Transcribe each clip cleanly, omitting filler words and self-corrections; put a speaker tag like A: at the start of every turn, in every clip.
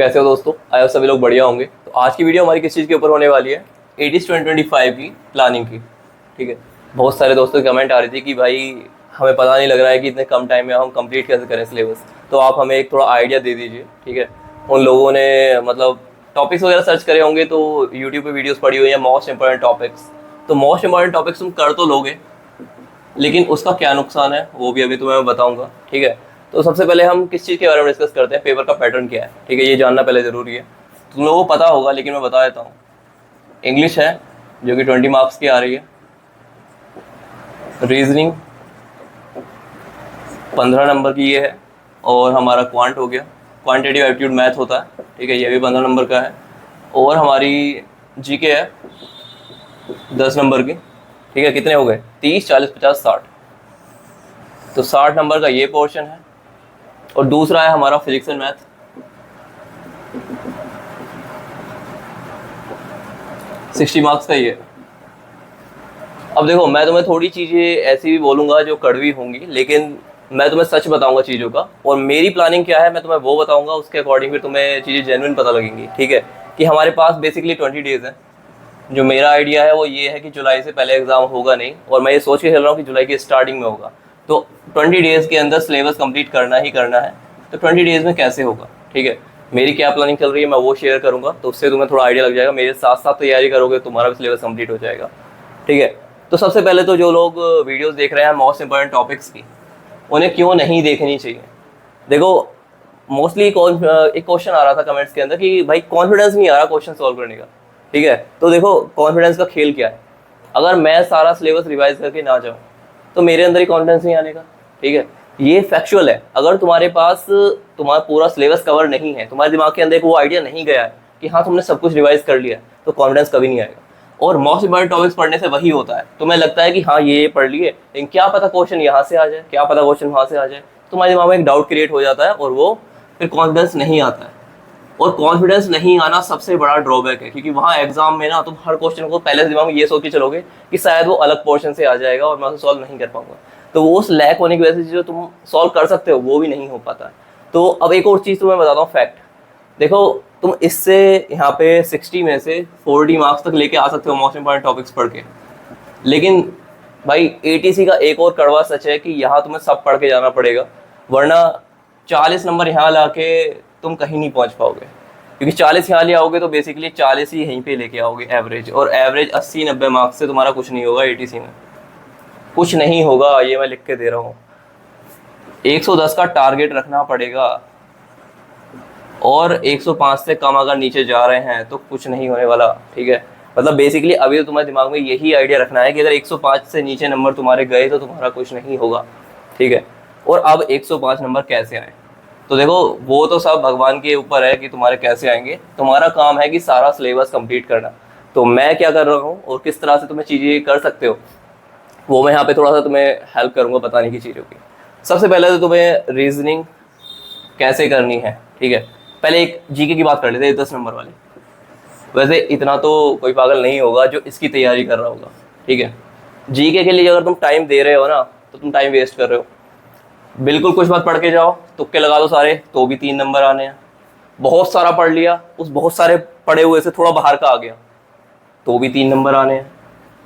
A: तो कैसे हो दोस्तों, आए हो सभी लोग बढ़िया होंगे। तो आज की वीडियो हमारी किस चीज़ के ऊपर होने वाली है, 80s 2025 की प्लानिंग की। ठीक है, बहुत सारे दोस्तों की कमेंट आ रही थी कि भाई हमें पता नहीं लग रहा है कि इतने कम टाइम में हम कंप्लीट कैसे करें सिलेबस, तो आप हमें एक थोड़ा आइडिया दे दीजिए। ठीक है, उन लोगों ने मतलब टॉपिक्स वगैरह सर्च करे होंगे तो यूट्यूब पे वीडियोस पड़ी हुई है मोस्ट इंपॉर्टेंट टॉपिक्स। तो मोस्ट इंपॉर्टेंट टॉपिक्स तुम कर तो लोगे, लेकिन उसका क्या नुकसान है वो भी अभी तुम्हें मैं बताऊंगा। ठीक है, तो सबसे पहले हम किस चीज़ के बारे में डिस्कस करते हैं, पेपर का पैटर्न क्या है। ठीक है, ये जानना पहले ज़रूरी है। तुम लोगों को पता होगा लेकिन मैं बता देता हूँ। इंग्लिश है जो कि 20 मार्क्स की आ रही है, रीजनिंग 15 नंबर की ये है, और हमारा क्वांट हो गया, क्वांटिटेटिव एप्टीट्यूड मैथ होता है। ठीक है, ये भी 15 नंबर का है, और हमारी जीके है 10 नंबर की। ठीक है, कितने हो गए, 30 40 50 60, तो 60 नंबर का ये पोर्शन है। और दूसरा है हमारा फिजिक्स एंड मैथ, 60 मार्क्स का ये। अब देखो, मैं तुम्हें थोड़ी चीज़ें ऐसी भी बोलूँगा जो कड़वी होंगी, लेकिन मैं तुम्हें सच बताऊंगा चीज़ों का, और मेरी प्लानिंग क्या है मैं तुम्हें वो बताऊंगा, उसके अकॉर्डिंग फिर तुम्हें चीज़ें जेन्युइन पता लगेंगी। ठीक है, कि हमारे पास बेसिकली 20 डेज़ है। जो मेरा आइडिया है वो ये है कि जुलाई से पहले एग्ज़ाम होगा नहीं, और मैं ये सोच के चल रहा हूँ कि जुलाई की स्टार्टिंग में होगा। तो 20 डेज़ के अंदर सिलेबस कंप्लीट करना ही करना है। तो 20 डेज़ में कैसे होगा, ठीक है, मेरी क्या प्लानिंग चल रही है मैं वो शेयर करूँगा, तो उससे तुम्हें थोड़ा आइडिया लग जाएगा। मेरे साथ साथ तैयारी करोगे तुम्हारा भी सिलेबस कंप्लीट हो जाएगा। ठीक है, तो सबसे पहले तो जो लोग वीडियोस देख रहे हैं मोस्ट इंपॉर्टेंट टॉपिक्स की, उन्हें क्यों नहीं देखनी चाहिए। देखो, मोस्टली एक क्वेश्चन आ रहा था कमेंट्स के अंदर कि भाई कॉन्फिडेंस नहीं आ रहा क्वेश्चन सॉल्व करने का। ठीक है, तो देखो कॉन्फिडेंस का खेल क्या है। अगर मैं सारा सिलेबस रिवाइज करके ना जाऊँ तो मेरे अंदर ही कॉन्फिडेंस नहीं आने का। ठीक है, ये फैक्चुअल है। अगर तुम्हारे पास तुम्हारा पूरा सिलेबस कवर नहीं है, तुम्हारे दिमाग के अंदर एक वो आइडिया नहीं गया है कि हाँ तुमने सब कुछ रिवाइज कर लिया है, तो कॉन्फिडेंस कभी नहीं आएगा। और मोस्ट इंपॉर्टेंट टॉपिक्स पढ़ने से वही होता है, तुम्हें लगता है कि हाँ ये पढ़ लिए, लेकिन क्या पता क्वेश्चन यहाँ से आ जाए, क्या पता क्वेश्चन वहाँ से आ जाए, तुम्हारे दिमाग में एक डाउट क्रिएट हो जाता है, और वो फिर कॉन्फिडेंस नहीं आता है। और कॉन्फिडेंस नहीं आना सबसे बड़ा ड्रॉबैक है, क्योंकि वहाँ एग्जाम में ना तुम हर क्वेश्चन को पहले दिमाग में ये सोच के चलोगे कि शायद वो अलग पोर्शन से आ जाएगा और मैं उसे सॉल्व नहीं कर पाऊंगा, तो वो उस लैक होने की वजह से जो तुम सॉल्व कर सकते हो वो भी नहीं हो पाता है। तो अब एक और चीज़ तुम्हें बताता हूँ, फैक्ट। देखो, तुम इससे यहाँ पे 60 में से 40 मार्क्स तक लेके आ सकते हो मोस्ट इंपॉर्टेंट टॉपिक्स पढ़ के, लेकिन भाई एटीसी का एक और कड़वा सच है कि यहाँ तुम्हें सब पढ़ के जाना पड़ेगा, वरना 40 नंबर यहाँ ला के तुम कहीं नहीं पहुँच पाओगे। क्योंकि 40 यहाँ ले आओगे तो बेसिकली 40 ही यहीं पे लेके आओगे एवरेज, और एवरेज 80-90 मार्क्स से तुम्हारा कुछ नहीं होगा एटीसी में, कुछ नहीं होगा, ये मैं लिख के दे रहा हूँ। 110 का टारगेट रखना पड़ेगा, और 105 से कम अगर नीचे जा रहे हैं तो कुछ नहीं होने वाला। ठीक है, मतलब बेसिकली अभी तो तुम्हारे दिमाग में यही आइडिया रखना है कि अगर 105 से नीचे नंबर तुम्हारे गए तो तुम्हारा कुछ नहीं होगा। ठीक है, और अब 105 नंबर कैसे आए, तो देखो वो तो सब भगवान के ऊपर है कि तुम्हारे कैसे आएंगे। तुम्हारा काम है कि सारा सिलेबस कंप्लीट करना। तो मैं क्या कर रहा हूँ और किस तरह से तुम्हें चीज़ें कर सकते हो, वो मैं यहाँ पे थोड़ा सा तुम्हें हेल्प करूँगा बताने की चीज़ों की। सबसे पहले तो तुम्हें रीजनिंग कैसे करनी है। ठीक है, पहले एक जीके की बात कर लेते हैं, 10 नंबर वाली। वैसे इतना तो कोई पागल नहीं होगा जो इसकी तैयारी कर रहा होगा। ठीक है, जीके के लिए अगर तुम टाइम दे रहे हो ना तो तुम टाइम वेस्ट कर रहे हो। बिल्कुल कुछ मत पढ़ के जाओ, तुक्के लगा दो सारे, तो भी 3 नंबर आने हैं। बहुत सारा पढ़ लिया, उस बहुत सारे पढ़े हुए से थोड़ा बाहर का आ गया, तो भी 3 नंबर आने हैं।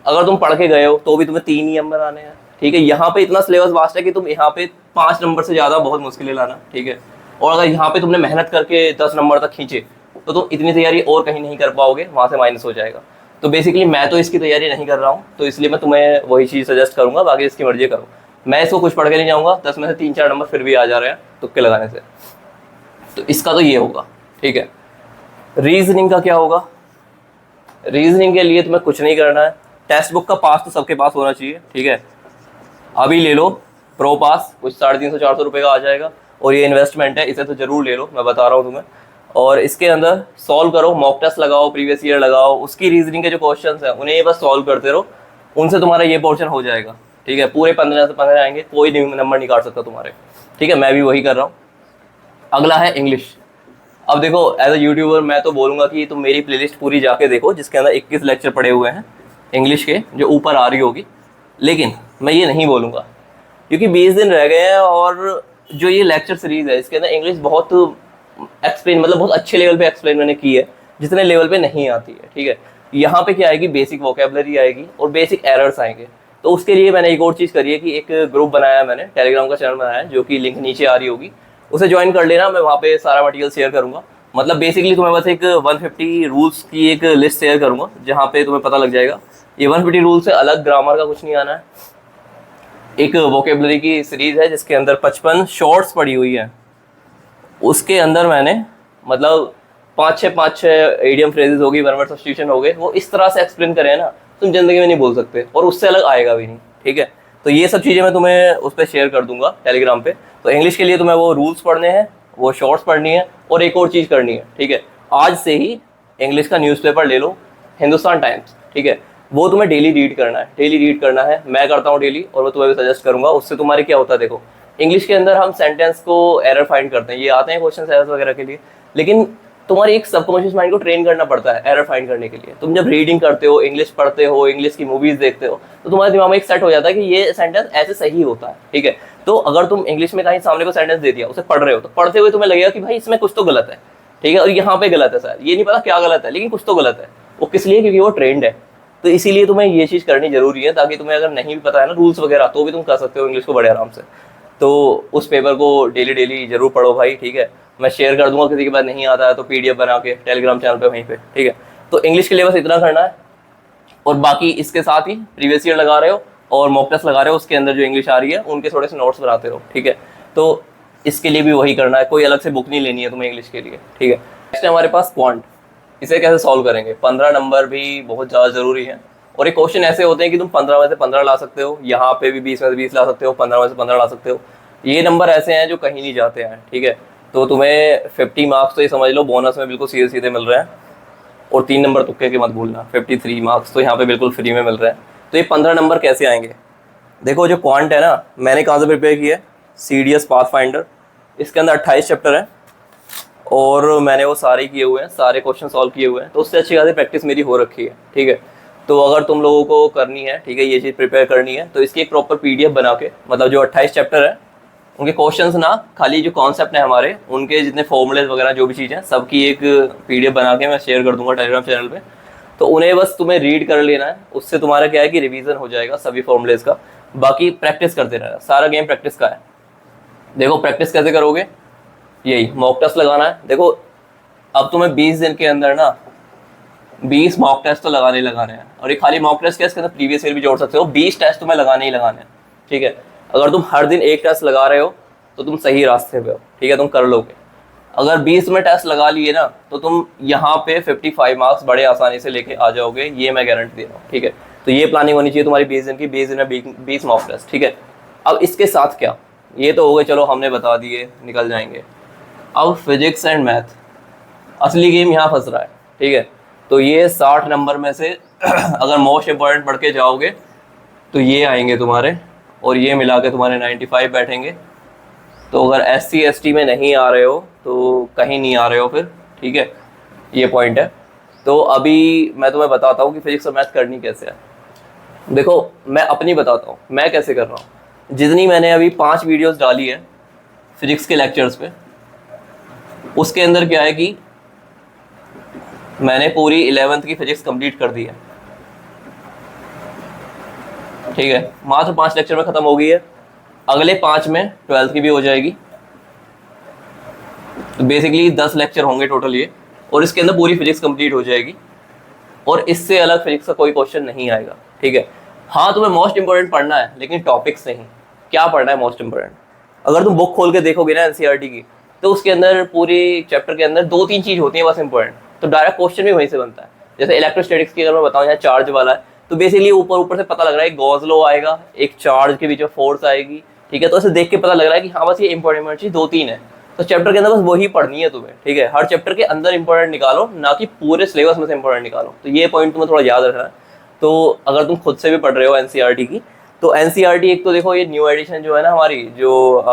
A: अगर तुम पढ़ के गए हो तो भी तुम्हें 3 ही नंबर आने हैं। ठीक है, यहाँ पे इतना सिलेबस वास्ट है कि तुम यहाँ पे 5 नंबर से ज़्यादा बहुत मुश्किल है लाना। ठीक है, और अगर यहाँ पे तुमने मेहनत करके 10 नंबर तक खींचे तो तुम इतनी तैयारी और कहीं नहीं कर पाओगे, वहाँ से माइनस हो जाएगा। तो बेसिकली मैं तो इसकी तैयारी नहीं कर रहा हूँ, तो इसलिए मैं तुम्हें वही चीज़ सजेस्ट करूँगा, बाकी इसकी मर्जी करो। मैं इसको कुछ पढ़ के नहीं जाऊँगा, 10 में से 3-4 नंबर फिर भी आ जा रहे हैं तुक्के लगाने से, तो इसका तो ये होगा। ठीक है, रीजनिंग का क्या होगा। रीजनिंग के लिए तुम्हें कुछ नहीं करना है, टेक्स्ट बुक का पास तो सबके पास होना चाहिए। ठीक है, अभी ले लो प्रो पास, कुछ 350-400 रुपये का आ जाएगा, और ये इन्वेस्टमेंट है, इसे तो जरूर ले लो, मैं बता रहा हूँ तुम्हें। और इसके अंदर सॉल्व करो, मॉक टेस्ट लगाओ, प्रीवियस ईयर लगाओ, उसकी रीजनिंग के जो क्वेश्चंस हैं उन्हें बस सॉल्व करते रहो, उनसे तुम्हारा ये पोर्शन हो जाएगा। ठीक है, पूरे 15 से 15 आएंगे, कोई नंबर नहीं काट सकता तुम्हारे। ठीक है, मैं भी वही कर रहा हूँ। अगला है इंग्लिश। अब देखो, एज अ यूट्यूबर मैं तो बोलूँगा कि तुम मेरी प्लेलिस्ट पूरी जाके देखो, जिसके अंदर 21 लेक्चर पड़े हुए हैं इंग्लिश के, जो ऊपर आ रही होगी। लेकिन मैं ये नहीं बोलूँगा, क्योंकि 20 दिन रह गए हैं, और जो ये लेक्चर सीरीज़ है इसके अंदर इंग्लिश बहुत एक्सप्लेन, मतलब बहुत अच्छे लेवल पे एक्सप्लेन मैंने की है, जितने लेवल पे नहीं आती है, ठीक है। यहाँ पे क्या आएगी, बेसिक वोकेबलरी आएगी और बेसिक एरर्स आएंगे। तो उसके लिए मैंने एक और चीज़ करी है कि एक ग्रुप बनाया है मैंने, टेलीग्राम का चैनल बनाया है, जो कि लिंक नीचे आ रही होगी, उसे ज्वाइन कर लेना। मैं वहाँ पे सारा मटेरियल शेयर करूँगा। मतलब बेसिकली तुम्हें बस एक 150 रूल्स की एक लिस्ट शेयर करूँगा, जहाँ पे तुम्हें पता लग जाएगा ये 150 रूल से अलग ग्रामर का कुछ नहीं आना है। एक वोकेबलरी की सीरीज है जिसके अंदर 55 शॉर्ट्स पड़ी हुई है, उसके अंदर मैंने मतलब पाँच छः एडियम फ्रेजेस होगी, वन वर्ड सब्स्टिट्यूशन हो गए, वो इस तरह से एक्सप्लेन करे ना तुम जिंदगी में नहीं बोल सकते, और उससे अलग आएगा भी नहीं, ठीक है। तो ये सब चीज़ें मैं तुम्हें उस पर शेयर कर दूंगा टेलीग्राम पे। तो इंग्लिश के लिए तुम्हें वो रूल्स पढ़ने हैं, वो शॉर्ट्स पढ़नी है, और एक और चीज़ करनी है, ठीक है। आज से ही इंग्लिश का न्यूज़पेपर ले लो, हिंदुस्तान टाइम्स, ठीक है। वो तुम्हें डेली रीड करना है, डेली रीड करना है। मैं करता हूँ डेली, और मैं तुम्हें भी सजेस्ट करूंगा। उससे तुम्हारे क्या होता है, देखो इंग्लिश के अंदर हम सेंटेंस को एरर फाइंड करते हैं, ये आते हैं क्वेश्चन एरर्स वगैरह के लिए, लेकिन तुम्हारी एक सबकॉन्शियस माइंड को ट्रेन करना पड़ता है एरर फाइंड करने के लिए। तुम जब रीडिंग करते हो, इंग्लिश पढ़ते हो, इंग्लिश की मूवीज देखते हो, तो तुम्हारे दिमाग में एक सेट हो जाता है कि ये सेंटेंस ऐसे सही होता है, ठीक है। तो अगर तुम इंग्लिश में कहीं सामने को सेंटेंस दे दिया, उसे पढ़ रहे हो, तो पढ़ते हुए तुम्हें लगेगा कि भाई इसमें कुछ तो गलत है, ठीक है, और यहाँ पे गलत है, शायद ये नहीं पता क्या गलत है, लेकिन कुछ तो गलत है। वो किस लिए, क्योंकि वो ट्रेंड है। तो इसीलिए तुम्हें ये चीज़ करनी जरूरी है, ताकि तुम्हें अगर नहीं भी पता है ना रूल्स वगैरह, तो भी तुम कर सकते हो इंग्लिश को बड़े आराम से। तो उस पेपर को डेली डेली जरूर पढ़ो भाई, ठीक है। मैं शेयर कर दूंगा, किसी के पास नहीं आता है तो PDF बना के टेलीग्राम चैनल पे वहीं पे, ठीक है। तो इंग्लिश के लिए बस इतना करना है, और बाकी इसके साथ ही प्रीवियस ईयर लगा रहे हो और मॉक टेस्ट लगा रहे हो, उसके अंदर जो इंग्लिश आ रही है उनके थोड़े से नोट्स बनाते रहो, ठीक है। तो इसके लिए भी वही करना है, कोई अलग से बुक नहीं लेनी है तुम्हें इंग्लिश के लिए, ठीक है। नेक्स्ट है हमारे पास क्वांट। इसे कैसे सॉल्व करेंगे, 15 नंबर भी बहुत ज़्यादा ज़रूरी है, और एक क्वेश्चन ऐसे होते हैं कि तुम 15 में से 15 ला सकते हो, यहाँ पे भी 20 में से 20 ला सकते हो, 15 में से 15 ला सकते हो। ये नंबर ऐसे हैं जो कहीं नहीं जाते हैं, ठीक है। तो तुम्हें 50 मार्क्स तो ये समझ लो बोनस में बिल्कुल सीधे सीधे मिल रहे हैं, और 3 नंबर तुक्के के मत भूलना। 53 मार्क्स तो यहाँ पे बिल्कुल फ्री में मिल रहे हैं। तो ये 15 नंबर कैसे आएंगे, देखो जो क्वांट है ना, मैंने कहाँ से प्रिपेयर किया है, CDS पाथफाइंडर। इसके अंदर 28 चैप्टर हैं, और मैंने वो सारे किए हुए हैं, सारे क्वेश्चन सॉल्व किए हुए हैं, तो उससे अच्छी खासी प्रैक्टिस मेरी हो रखी है, ठीक है। तो अगर तुम लोगों को करनी है, ठीक है, ये चीज़ प्रिपेयर करनी है, तो इसकी एक प्रॉपर PDF बना के, मतलब जो 28 चैप्टर है उनके क्वेश्चंस ना, खाली जो कॉन्सेप्ट है हमारे, उनके जितने फॉर्मूलेज वगैरह जो भी चीज़ें, सबकी एक PDF बना के मैं शेयर कर दूंगा टेलीग्राम चैनल पे। तो उन्हें बस तुम्हें रीड कर लेना है, उससे तुम्हारा क्या है कि रिवीजन हो जाएगा सभी फॉर्मूलेज का। बाकी प्रैक्टिस करते रहना, सारा गेम प्रैक्टिस का है। देखो प्रैक्टिस कैसे करोगे, यही मॉक टेस्ट लगाना है। देखो अब तुम्हें 20 दिन के अंदर ना 20 मॉक टेस्ट तो लगाने ही लगाने हैं, और ये खाली मॉक टेस्ट के अंदर प्रीवियस ईयर भी जोड़ सकते हो। 20 टेस्ट तुम्हें लगाने ही लगाने हैं, ठीक है। अगर तुम हर दिन एक टेस्ट लगा रहे हो तो तुम सही रास्ते पे हो, ठीक है, तुम कर लोगे। अगर 20 में टेस्ट लगा लिए ना, तो तुम यहाँ पे 55 मार्क्स बड़े आसानी से लेके आ जाओगे, ये मैं गारंटी दे रहा हूँ, ठीक है। तो ये प्लानिंग होनी चाहिए तुम्हारी 20 दिन की, 20 दिन में 20 मॉक टेस्ट, ठीक है। अब इसके साथ क्या, ये तो हो गए, चलो हमने बता दिए, निकल जाएंगे। अब फिजिक्स एंड मैथ, असली गेम यहाँ फंस रहा है, ठीक है। तो ये 60 नंबर में से अगर मोस्ट इंपॉर्टेंट पढ़ के जाओगे तो ये आएंगे तुम्हारे, और ये मिला के तुम्हारे 95 बैठेंगे। तो अगर SC ST में नहीं आ रहे हो तो कहीं नहीं आ रहे हो फिर, ठीक है, ये पॉइंट है। तो अभी मैं तुम्हें बताता हूँ कि फिजिक्स और मैथ करनी कैसे है। देखो मैं अपनी बताता हूँ मैं कैसे कर रहा हूँ। जितनी मैंने अभी 5 वीडियोस डाली है फिजिक्स के लेक्चर्स पे, उसके अंदर क्या है कि मैंने पूरी 11th की फिजिक्स कंप्लीट कर दी है, ठीक है। मात्र 5 लेक्चर में खत्म हो गई है, अगले 5 में 12th की भी हो जाएगी। तो बेसिकली 10 लेक्चर होंगे टोटल ये, और इसके अंदर पूरी फिजिक्स कंप्लीट हो जाएगी, और इससे अलग फिजिक्स का कोई क्वेश्चन नहीं आएगा, ठीक है। हाँ तुम्हें मोस्ट इंपॉर्टेंट पढ़ना है, लेकिन टॉपिक्स नहीं। क्या पढ़ना है मोस्ट इंपॉर्टेंट, अगर तुम बुक खोल के देखोगे ना NCERT की, तो उसके अंदर पूरी चैप्टर के अंदर 2-3 चीज़ होती है बस इंपॉर्टेंट, तो डायरेक्ट क्वेश्चन भी वहीं से बनता है। जैसे इलेक्ट्रोस्टैटिक्स की अगर मैं बताऊँ, यहाँ चार्ज वाला है, तो बेसिकली ऊपर ऊपर से पता लग रहा है गॉस लॉ आएगा, एक चार्ज के बीच में फोर्स आएगी, ठीक है। तो ऐसे देख के पता लग रहा है कि हाँ बस ये इंपॉर्टेंट चीज़ 2-3 है। तो चैप्टर के अंदर बस वही पढ़नी है तुम्हें, ठीक है। हर चैप्टर के अंदर इंपॉर्टेंट निकालो, ना कि पूरे सिलेबस में से इंपॉर्टेंट निकालो। तो ये पॉइंट तुम्हें थोड़ा याद रखना है। तो अगर तुम खुद से भी पढ़ रहे हो NCERT की, तो NCERT एक तो देखो ये न्यू एडिशन जो है ना हमारी, जो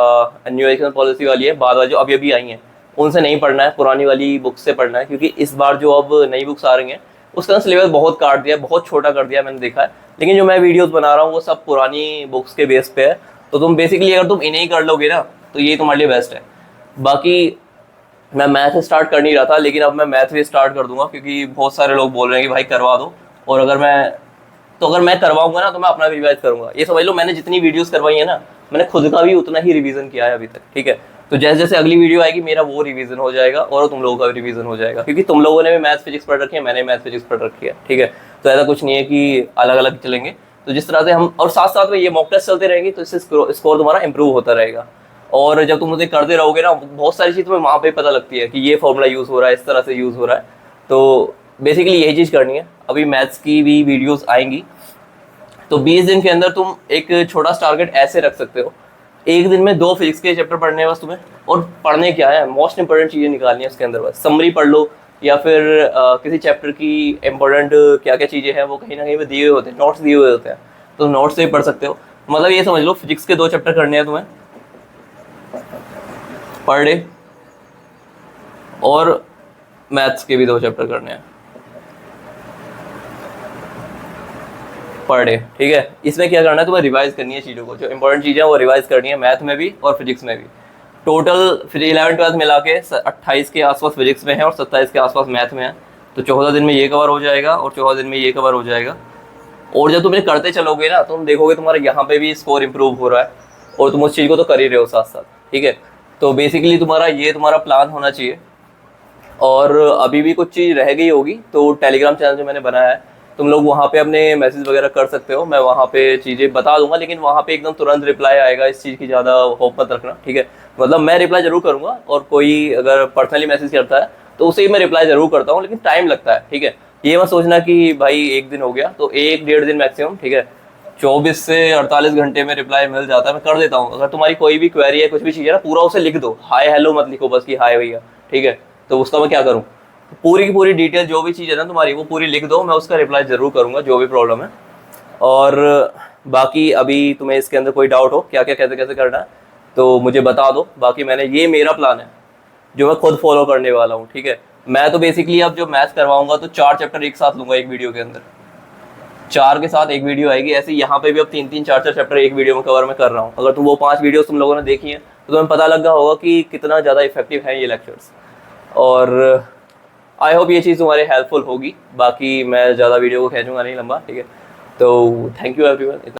A: न्यू एजुकेशन पॉलिसी वाली है, बाद वाली जो अभी अभी आई हैं, उनसे नहीं पढ़ना है, पुरानी वाली बुक से पढ़ना है। क्योंकि इस बार जो अब नई बुक्स आ रही हैं उसका सिलेबस बहुत काट दिया, बहुत छोटा कर दिया मैंने देखा है। लेकिन जो मैं वीडियोस बना रहा हूँ वो सब पुरानी बुक्स के बेस पे है। तो तुम बेसिकली अगर तुम इन्हें ही कर लोगे ना, तो ये तुम्हारे लिए बेस्ट है। बाकी मैं मैथ स्टार्ट कर नहीं रहा था, लेकिन अब मैं मैथ भी स्टार्ट कर दूंगा, क्योंकि बहुत सारे लोग बोल रहे हैं कि भाई करवा दो। और अगर मैं करवाऊंगा ना तो मैं अपना भी रिवाइज करूंगा। ये समझ लो मैंने जितनी वीडियोस करवाई है ना, मैंने खुद का भी उतना ही रिवीजन किया है अभी तक, ठीक है। तो जैसे जैसे अगली वीडियो आएगी मेरा वो रिवीजन हो जाएगा और तुम लोगों का भी रिवीजन हो जाएगा, क्योंकि तुम लोगों ने भी मैथ फिजिक्स पढ़ रखी है, मैंने मैथ फिजिक्स पढ़ रखी है, ठीक है। तो ऐसा कुछ नहीं है कि अलग अलग चलेंगे। तो जिस तरह से हम, और साथ साथ में ये मॉक टेस्ट चलते रहेंगे, तो इससे स्कोर तुम्हारा इंप्रूव होता रहेगा। और जब तुम मुझे करते रहोगे ना, बहुत सारी चीज़ तुम्हें वहाँ पे पता लगती है कि ये फॉर्मूला यूज़ हो रहा है, इस तरह से यूज़ हो रहा है। तो बेसिकली यही चीज़ करनी है। अभी मैथ्स की भी वीडियोस आएंगी, तो 20 दिन के अंदर तुम एक छोटा टारगेट ऐसे रख सकते हो, एक दिन में 2 फिजिक्स के चैप्टर पढ़ने हैं बस तुम्हें। और पढ़ने क्या है, मोस्ट इंपॉर्टेंट चीज़ें निकालनी है उसके अंदर, बस समरी पढ़ लो, या फिर किसी चैप्टर की इंपॉर्टेंट क्या क्या चीज़ें हैं वो कहीं ना कहीं पे दिए हुए होते हैं, नोट्स दिए हुए होते हैं, तो नोट्स से भी पढ़ सकते हो। मतलब ये समझ लो फिजिक्स के 2 चैप्टर करने हैं तुम्हें पर डे, और मैथ्स के भी 2 चैप्टर करने हैं पर डे, ठीक है। इसमें क्या करना है, तुम्हें रिवाइज करनी है चीज़ों को, जो इंपॉर्टेंट चीज़ें हैं वो रिवाइज करनी है, मैथ में भी और फिजिक्स में भी। टोटल फिर 11-12 मिला के 28 के आसपास फिजिक्स में है और 27 के आसपास मैथ में है। तो 14 दिन में ये कवर हो जाएगा और 14 दिन में ये कवर हो जाएगा। और जब तुम ये करते चलोगे ना, तुम देखोगे तुम्हारा यहाँ पे भी स्कोर इंप्रूव हो रहा है, और तुम उस चीज़ को तो कर ही रहे हो साथ साथ, ठीक है। तो बेसिकली तुम्हारा प्लान होना चाहिए। और अभी भी कुछ चीज़ रह गई होगी, तो टेलीग्राम चैनल जो मैंने बनाया है, तुम लोग वहाँ पे अपने मैसेज वगैरह कर सकते हो, मैं वहाँ पे चीज़ें बता दूंगा, लेकिन वहाँ पे एकदम तुरंत रिप्लाई आएगा, इस चीज़ की ज़्यादा होप मत रखना, ठीक है। मतलब मैं रिप्लाई जरूर करूँगा, और कोई अगर पर्सनली मैसेज करता है तो उसे मैं रिप्लाई जरूर करता हूँ, लेकिन टाइम लगता है, ठीक है। ये मत सोचना कि भाई एक दिन हो गया, तो 1-1.5 दिन मैक्सिमम, ठीक है। 24 से 48 घंटे में रिप्लाई मिल जाता है, मैं कर देता हूँ। अगर तुम्हारी कोई भी क्वेरी है, कुछ भी चीज़ है ना, पूरा उसे लिख दो, हाय हेलो मत लिखो बस कि हाय भैया, ठीक है। तो उसका मैं क्या करूँ, पूरी की पूरी डिटेल जो भी चीज़ है ना तुम्हारी, वो पूरी लिख दो, मैं उसका रिप्लाई जरूर करूँगा जो भी प्रॉब्लम है। और बाकी अभी तुम्हें इसके अंदर कोई डाउट हो क्या क्या कैसे कैसे करना है, तो मुझे बता दो। बाकी ये मेरा प्लान है जो मैं खुद फॉलो करने वाला हूँ, ठीक है। मैं तो बेसिकली अब जो मैथ्स करवाऊंगा तो 4 चैप्टर एक साथ लूंगा एक वीडियो के अंदर, 4 के साथ एक वीडियो आएगी। ऐसे यहाँ पे भी अब 3-3 4-4 चैप्टर एक वीडियो में कवर मैं कर रहा हूँ। अगर तुम वो 5 वीडियोस तुम लोगों ने देखी हैं तो तुम्हें पता लग गया होगा कि कितना ज़्यादा इफेक्टिव है ये लेक्चर्स। और आई होप ये चीज़ तुम्हारे हेल्पफुल होगी। बाकी मैं ज़्यादा वीडियो को खींचूंगा नहीं लंबा, ठीक है। तो थैंक यू एवरीवन।